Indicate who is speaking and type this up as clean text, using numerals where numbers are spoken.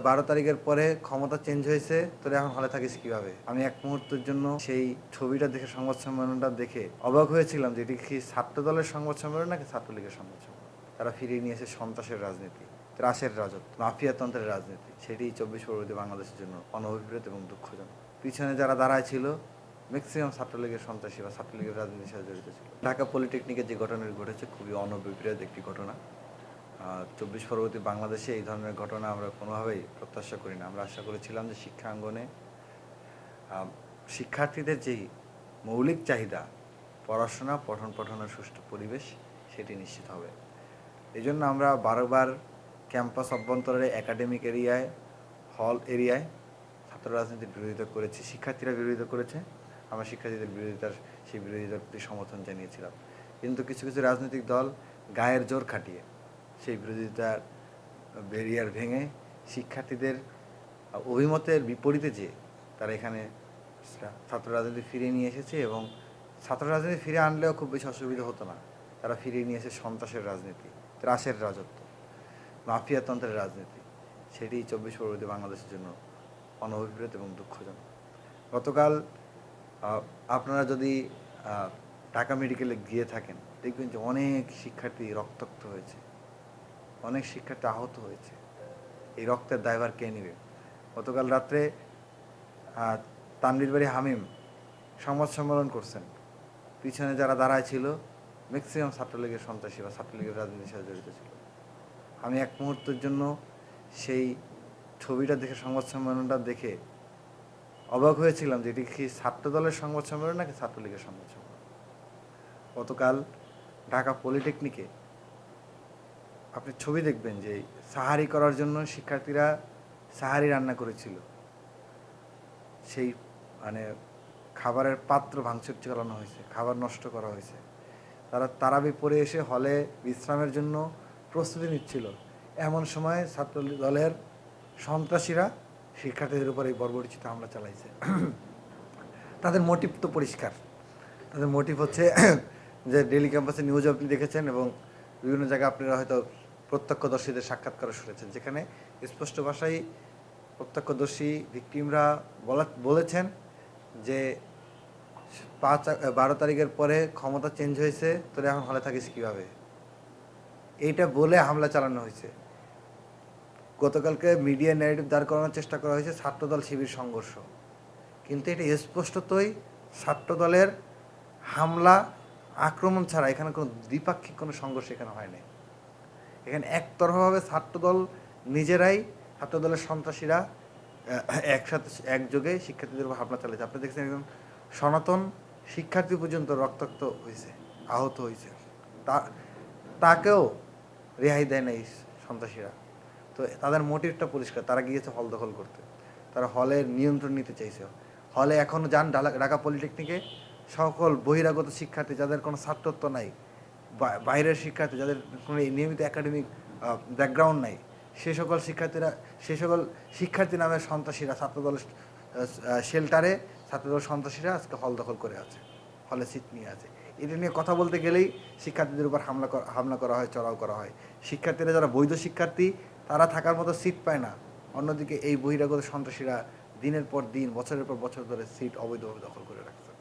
Speaker 1: 12 তারিখের পরে ক্ষমতা চেঞ্জ হয়েছে, তোরা এখন হলে থাকিস কিভাবে? আমি এক মুহূর্তের জন্য সেই ছবিটা দেখে, সংবাদ সম্মেলনটা দেখে অবাক হয়েছিলাম যে এটি কি ছাত্র দলের সংবাদ সম্মেলন নাকি ছাত্রলীগের সংবাদ সম্মেলন। তারা ফিরিয়ে নিয়েছে সন্ত্রাসের রাজনীতি, ত্রাসের রাজত্ব, মাফিয়াতন্ত্রের রাজনীতি। সেটি 24 পরবর্তী বাংলাদেশের জন্য অনভিপ্রেত এবং দুঃখজনক। পিছনে যারা দাঁড়ায় ছিল ম্যাক্সিমাম ছাত্রলীগের সন্ত্রাসী বা ছাত্রলীগের রাজনীতির সাথে জড়িত ছিল। ঢাকা পলিটেকনিকে যে ঘটনাটি ঘটেছে খুবই অনভিপ্রেত একটি ঘটনা। 24 পরবর্তী বাংলাদেশে এই ধরনের ঘটনা আমরা কোনোভাবেই প্রত্যাশা করি না। আমরা আশা করেছিলাম যে শিক্ষাঙ্গনে শিক্ষার্থীদের যেই মৌলিক চাহিদা, পড়াশোনা, পঠন পাঠনের সুষ্ঠু পরিবেশ, সেটি নিশ্চিত হবে। এই জন্য আমরা বারবার ক্যাম্পাস অভ্যন্তরে, একাডেমিক এরিয়ায়, হল এরিয়ায় ছাত্র রাজনীতির বিরোধিতা করেছি। শিক্ষার্থীরা বিরোধিতা করেছে, আমরা শিক্ষার্থীদের বিরোধিতার সেই বিরোধিতার প্রতি সমর্থন জানিয়েছিলাম। কিন্তু কিছু কিছু রাজনৈতিক দল গায়ের জোর খাটিয়ে সেই বিরোধিতার ব্যারিয়ার ভেঙে শিক্ষার্থীদের অভিমতের বিপরীতে যে তারা এখানে ছাত্র রাজনীতি ফিরিয়ে নিয়ে এসেছে, এবং ছাত্র রাজনীতি ফিরে আনলেও খুব বেশি অসুবিধা হতো না। তারা ফিরিয়ে নিয়ে এসে সন্ত্রাসের রাজনীতি, ত্রাসের রাজত্ব, মাফিয়াতন্ত্রের রাজনীতি। সেটি 24 পরবর্তী বাংলাদেশের জন্য অনভিপ্রেত এবং দুঃখজনক। গতকাল আপনারা যদি ঢাকা মেডিকেলে গিয়ে থাকেন, দেখবেন যে অনেক শিক্ষার্থী রক্তাক্ত হয়েছে, অনেক শিক্ষার্থী আহত হয়েছে। এই রক্তের দায়ভার কে নেবে? গতকাল রাত্রে তানভীর বাড়ি হামিম সংবাদ সম্মেলন করছেন, পিছনে যারা দাঁড়ায় ছিল ম্যাক্সিমাম ছাত্রলীগের সন্ত্রাসী বা ছাত্রলীগের রাজনীতির সাথে জড়িত ছিল। আমি এক মুহূর্তের জন্য সেই ছবিটা দেখে, সংবাদ সম্মেলনটা দেখে অবাক হয়েছিলাম যে এটি কি ছাত্র দলের সংবাদ সম্মেলন নাকি ছাত্রলীগের সংবাদ সম্মেলন। গতকাল ঢাকা পলিটেকনিকে আপনি ছবি দেখবেন যে সাহারি করার জন্য শিক্ষার্থীরা সাহারি রান্না করেছিল। সেই মানে খাবারের পাত্র ভাঙচুর চালানো হয়েছে, খাবার নষ্ট করা হয়েছে। তারা তারাবি পড়ে এসে হলে বিশ্রামের জন্য প্রস্তুতি নিচ্ছিল, এমন সময় ছাত্র দলের সন্ত্রাসীরা শিক্ষার্থীদের উপর এই বর্বরচিত হামলা চালাইছে। তাদের মোটিভ তো পরিষ্কার। তাদের মোটিভ হচ্ছে যে ডেইলি ক্যাম্পাসে নিউজ আপনি দেখেছেন এবং বিভিন্ন জায়গায় আপনারা হয়তো প্রত্যক্ষদর্শীদের সাক্ষাৎকার শুনেছেন, যেখানে স্পষ্ট ভাষায় প্রত্যক্ষদর্শী ভিকটিমরা বলেছেন যে 12 তারিখের পরে ক্ষমতা চেঞ্জ হয়েছে, তোরা এখন হলে থাকিস কীভাবে? এইটা বলে হামলা চালানো হয়েছে। গতকালকে মিডিয়া ন্যারেটিভ দাঁড় করানোর চেষ্টা করা হয়েছে ছাত্রদল শিবির সংঘর্ষ, কিন্তু এটা স্পষ্টতই ছাত্রদলের হামলা, আক্রমণ ছাড়া এখানে কোনো দ্বিপাক্ষিক কোনো সংঘর্ষ এখানে হয় নাই। এখানে একতরফাভাবে ছাত্রদল নিজেরাই, ছাত্রদলের সন্ত্রাসীরা একসাথে একযোগে শিক্ষার্থীদের উপর হামলা চালিয়েছে। আপনি দেখছেন একজন সনাতন শিক্ষার্থী পর্যন্ত রক্তাক্ত হয়েছে, আহত হয়েছে, তাকেও রেহাই দেয় না এই সন্ত্রাসীরা। তো তাদের মোটিভটা পরিষ্কার, তারা গিয়েছে হল দখল করতে, তারা হলের নিয়ন্ত্রণ নিতে চাইছে। হলে এখনও যান ঢাকা পলিটেকনিকে, সকল বহিরাগত শিক্ষার্থী যাদের কোনো ছাত্রত্ব নাই, বাইরের শিক্ষার্থী যাদের কোনো নিয়মিত একাডেমিক ব্যাকগ্রাউন্ড নাই, সে সকল শিক্ষার্থী নামের সন্ত্রাসীরা ছাত্রদলের শেল্টারে, ছাত্রদল সন্ত্রাসীরা আজকে হল দখল করে আছে, হলে সিট নিয়ে আছে। এটা নিয়ে কথা বলতে গেলেই শিক্ষার্থীদের উপর হামলা করা হয়, চড়াও করা হয়। শিক্ষার্থীরা যারা বৈধ শিক্ষার্থী, তারা থাকার মতো সিট পায় না। অন্যদিকে এই বহিরাগত সন্ত্রাসীরা দিনের পর দিন, বছরের পর বছর ধরে সিট অবৈধভাবে দখল করে রাখছে।